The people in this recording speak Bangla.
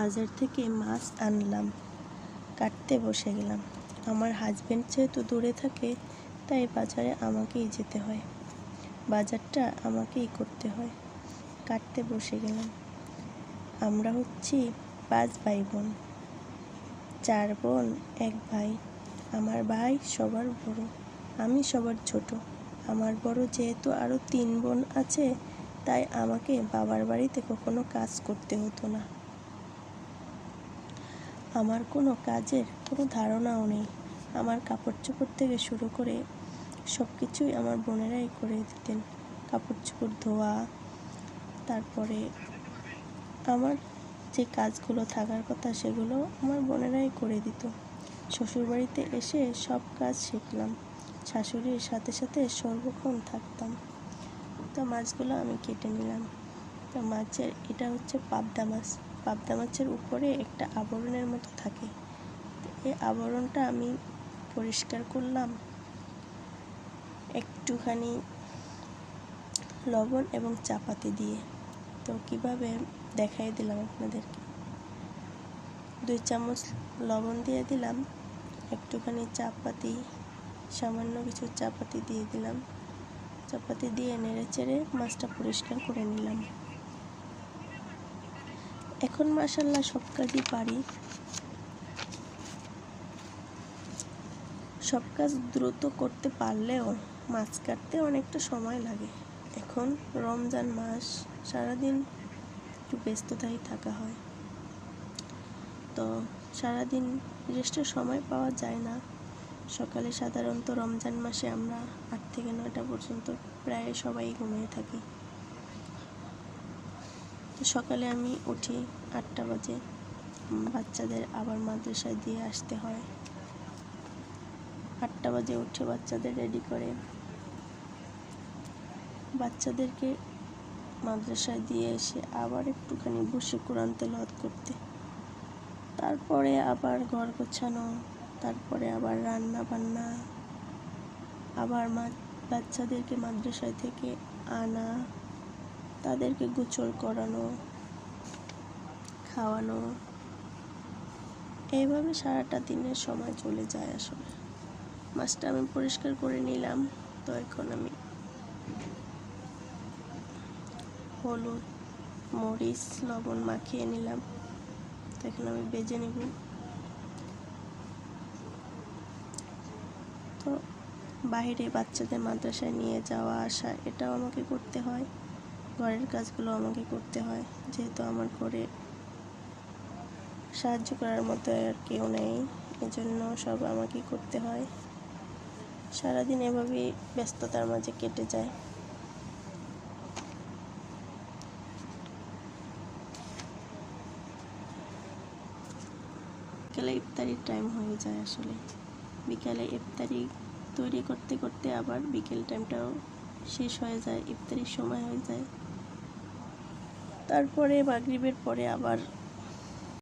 বাজার থেকে মাছ আনলাম, কাটতে বসে গেলাম। আমার হাজবেন্ড যেহেতু দূরে থাকে, তাই বাজারে আমাকেই যেতে হয়, বাজারটা আমাকেই করতে হয়। কাটতে বসে গেলাম। আমরা হচ্ছি 5 ভাই বোন, 4 বোন 1 ভাই। আমার ভাই সবার বড়, আমি সবার ছোট। আমার বড় যেহেতু আরও 3 বোন আছে, তাই আমাকে বাবার বাড়িতে কখনো কাজ করতে হতো না। আমার কোনো কাজের কোনো ধারণাও নেই। আমার কাপড় চোপড় থেকে শুরু করে সব কিছুই আমার বোনেরাই করে দিতেন। কাপড় চোপড় ধোয়া, তারপরে আমার যে কাজগুলো থাকার কথা সেগুলো আমার বোনেরাই করে দিত। শ্বশুরবাড়িতে এসে সব কাজ শিখলাম, শাশুড়ির সাথে সাথে সর্বক্ষণ থাকতাম। তো মাছগুলো আমি কেটে নিলাম। তো মাছের এটা হচ্ছে পাবদা মাছ। পাবদা মাছের উপরে একটা আবরণের মতো থাকে, তো এই আবরণটা আমি পরিষ্কার করলাম একটুখানি লবণ এবং চা পাতি দিয়ে। তো কীভাবে দেখাই দিলাম আপনাদেরকে। 2 চামচ লবণ দিয়ে দিলাম, একটুখানি চা পাতি, সামান্য কিছু চা পাতি দিয়ে দিলাম। চা পাতি দিয়ে নেড়ে চেড়ে মাছটা পরিষ্কার করে নিলাম। এখন মাশাআল্লাহ সব কাজই পারি। সব কাজ দ্রুত করতে পারলেও মাছ কাটতে অনেকটা সময় লাগে। এখন রমজান মাস, সারাদিন একটু ব্যস্ততায় থাকা হয়, তো সারাদিন রেস্টের সময় পাওয়া যায় না। সকালে সাধারণত রমজান মাসে আমরা 8 থেকে 9টা পর্যন্ত প্রায় সবাই ঘুমিয়ে থাকি। তো সকালে আমি উঠি 8টা বাজে, বাচ্চাদের আবার মাদ্রাসায় দিয়ে আসতে হয়। 8টা বাজে উঠে বাচ্চাদের রেডি করে বাচ্চাদেরকে মাদ্রাসায় দিয়ে এসে আবার একটুখানি বসে কোরআন তেলাওয়াত করতে, তারপরে আবার ঘর গোছানো, তারপরে আবার রান্না বান্না, আবার বাচ্চাদেরকে মাদ্রাসায় থেকে আনা, তাদেরকে গোসল করানো, খাওয়ানো, এইভাবে সারাটা দিনের সময় চলে যায়। আসলে মাছটা আমি পরিষ্কার করে নিলাম। তো এখন আমি হলুদ, মরিচ, লবণ মাখিয়ে নিলাম। তো এখন আমি ভেজে নেব। তো বাইরে বাচ্চাদের মাদ্রাসায় নিয়ে যাওয়া আসা এটাও আমাকে করতে হয়, ঘরের কাজগুলো আমাকে করতে হয়, যেহেতু আমার ঘরে সাহায্য করার মতো আর কেউ নেই, এজন্য সব আমাকেই করতে হয়। সারাদিন এভাবেই ব্যস্ততার মাঝে কেটে যায়। বিকেলে ইফতারির টাইম হয়ে যায়। আসলে বিকেলে ইফতারি তৈরি করতে করতে আবার বিকেল টাইমটাও শেষ হয়ে যায়, ইফতারির সময় হয়ে যায়। তারপরে মাগরিবের পরে আবার